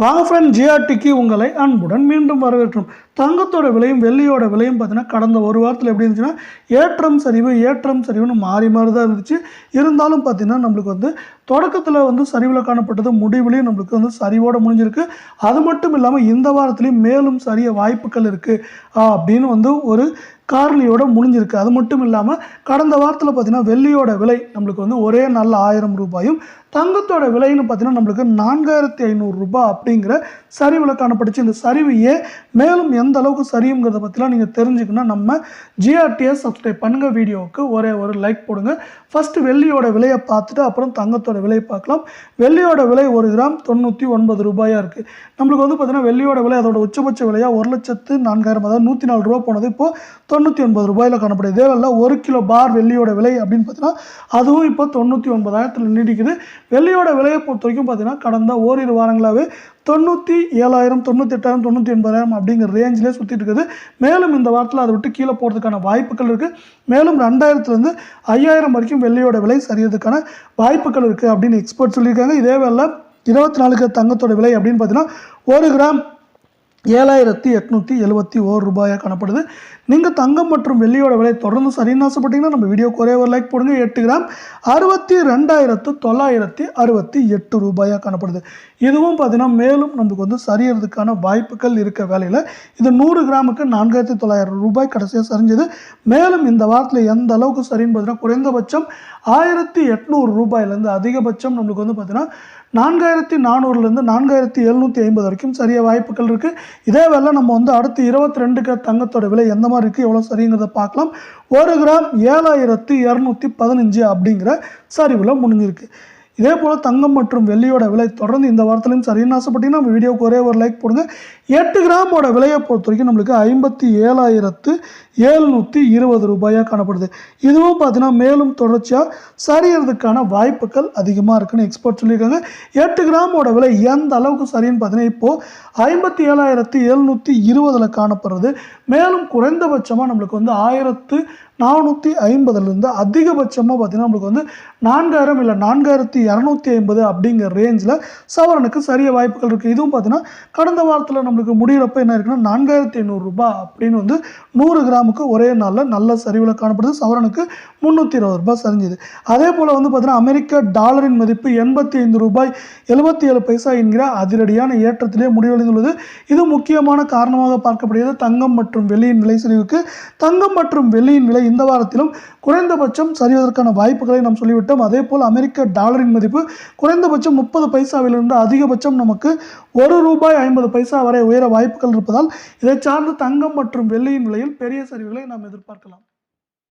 வாங்க ஃப்ரெண்ட், ஜிஆர்டிக்கு உங்களை அன்புடன் மீண்டும் வரவேற்கிறோம். தங்கத்தோட விலையும் வெள்ளியோட விலையும் பார்த்தீங்கன்னா கடந்த ஒரு வாரத்தில் எப்படி இருந்துச்சுன்னா ஏற்றம் சரிவுன்னு மாறி தான் இருந்துச்சு. இருந்தாலும் பார்த்தீங்கன்னா நம்மளுக்கு தொடக்கத்தில் சரிவில் காணப்பட்டது, முடிவுலையும் நம்மளுக்கு சரிவோடு முடிஞ்சிருக்கு. அது மட்டும் இல்லாமல் இந்த வாரத்துலேயும் மேலும் சரிய வாய்ப்புகள் இருக்குது அப்படின்னு ஒரு காரணியோட முடிஞ்சிருக்கு. அது மட்டும் இல்லாமல் கடந்த வாரத்தில் பார்த்தீங்கன்னா வெள்ளியோட விலை நம்மளுக்கு ஒரே நாளில் 1000 ரூபாயும், தங்கத்தோட விலைன்னு பார்த்தீங்கன்னா நம்மளுக்கு 4500 ரூபாய் அப்படிங்கிற சரிவில் காணப்பட்டுச்சு. இந்த சரிவு மேலும் எந்த அளவுக்கு சரியுங்கிறத பற்றிலாம் நீங்கள் தெரிஞ்சுக்கணும். நம்ம ஜிஆர்டியை சப்ஸ்கிரைப் பண்ணுங்கள், வீடியோவுக்கு ஒரு லைக் போடுங்க. ஃபஸ்ட்டு வெள்ளியோட விலையை பார்த்துட்டு அப்புறம் தங்கத்தோட விலையை பார்க்கலாம். வெள்ளியோட விலை 1 கிராம் 99 ரூபாயாக இருக்குது. நம்மளுக்கு பார்த்தீங்கன்னா வெள்ளியோட விலை அதோட உச்சபட்ச விலையாக 1,04,000 அதாவது 104 ரூபா போனது இப்போது 99 ரூபாயில் காணப்படுது. இதே வேலை 1 கிலோ பார் வெள்ளியோட விலை அப்படின்னு பார்த்தீங்கன்னா அதுவும் இப்போ 97,000 நீடிக்குது. வெள்ளியோட விலையை பொறுத்த வரைக்கும் பார்த்தீங்கன்னா கடந்த ஓரிரு வாரங்களாகவே 97,000 98,000 99,000 அப்படிங்கிற ரேஞ்சிலே சுற்றிட்டு இருக்குது. மேலும் இந்த வாரத்தில் அதை விட்டு கீழே போகிறதுக்கான வாய்ப்புகள் இருக்குது. மேலும் 2000 5,000 வரைக்கும் வெள்ளியோட விலை சரியறதுக்கான வாய்ப்புகள் இருக்குது அப்படின்னு எக்ஸ்பர்ட் சொல்லியிருக்காங்க. இதே வேலை 24 தங்கத்தோட விலை அப்படின்னு பார்த்தீங்கன்னா 1 கிராம் 7,871 ரூபாயாக காணப்படுது. நீங்கள் தங்கம் மற்றும் வெள்ளியோட விலை தொடர்ந்து சரின்னு ஆசைப்பட்டீங்கன்னா நம்ம வீடியோக்கு ஒரு லைக் போடுங்க. 8 கிராம் 62,968 ரூபாயாக காணப்படுது. இதுவும் பார்த்தீங்கன்னா மேலும் நமக்கு சரியறதுக்கான வாய்ப்புகள் இருக்க வேலையில் இது 100 கிராமுக்கு 4,900 ரூபாய் கடைசியாக சரிஞ்சது. மேலும் இந்த வாரத்தில் எந்த அளவுக்கு சரின்னு பார்த்தீங்கன்னா குறைந்தபட்சம் 1,800 ரூபாயிலேருந்து அதிகபட்சம் நம்மளுக்கு பார்த்தீங்கன்னா 4,400லேருந்து 4,750 வரைக்கும் சரிய வாய்ப்புகள் இருக்குது. இதே வேலை நம்ம அடுத்து 22 தங்கத்தோட விலை எந்த மாதிரி இருக்குது, எவ்வளோ சரிங்கிறத பார்க்கலாம். 1 கிராம் 7,215 அப்படிங்கிற சரிவில் முடிஞ்சிருக்கு. இதே போல் தங்கம் மற்றும் வெள்ளியோட விலை தொடர்ந்து இந்த வாரத்திலையும் சரின்னு ஆசைப்பட்டீங்கன்னா நம்ம வீடியோக்கு ஒரு லைக் போடுங்க. 8 கிராமோட விலையை பொறுத்த வரைக்கும் நம்மளுக்கு 57,720 ரூபாயாக காணப்படுது. இதுவும் பார்த்தீங்கன்னா மேலும் தொடர்ச்சியாக சரியறதுக்கான வாய்ப்புகள் அதிகமாக இருக்குன்னு எக்ஸ்பர்ட் சொல்லியிருக்காங்க. 8 கிராமோட விலை எந்த அளவுக்கு சரின்னு பார்த்தீங்கன்னா இப்போது 57,720 காணப்படுறது. மேலும் குறைந்தபட்சமாக நம்மளுக்கு 1,450லேருந்து அதிகபட்சமாக பார்த்தீங்கன்னா நம்மளுக்கு 4,000 இல்லை 4,250 அப்படிங்கிற ரேஞ்சில் சவரனுக்கு சரிய வாய்ப்புகள் இருக்குது. இதுவும் பார்த்தீங்கன்னா கடந்த வாரத்தில் நம்மளுக்கு முடிகிறப்ப என்ன இருக்குன்னா 4,500 ரூபாய் அப்படின்னு 100 கிராமுக்கு ஒரே நாளில் நல்ல சரிவில் காணப்படுது. சவரனுக்கு 320 ரூபாய் சரிஞ்சுது. அதே போல் பார்த்தீங்கன்னா அமெரிக்க டாலரின் மதிப்பு 85 ரூபாய் 77 பைசா என்கிற அதிரடியான ஏற்றத்திலே முடிவடைந்துள்ளது. இது முக்கியமான காரணமாக பார்க்கப்படுகிறது தங்கம் மற்றும் வெள்ளியின் விலை சரிவுக்கு. தங்கம் மற்றும் வெள்ளியின் விலை இந்த வாரத்திலும் குறைந்தபட்சம் சரிவதற்கான வாய்ப்புகளை நாம் சொல்லிவிட்டோம். அதே போல் அமெரிக்க டாலரின் மதிப்பு குறைந்தபட்சம் 30 பைசாவிலிருந்து அதிகபட்சம் நமக்கு 1 ரூபாய் 50 பைசா வரை உயர வாய்ப்புகள் இருப்பதால் இதை சார்ந்து தங்கம் மற்றும் வெள்ளியின் விலையில் பெரிய சரிவுகளை நாம் எதிர்பார்க்கலாம்.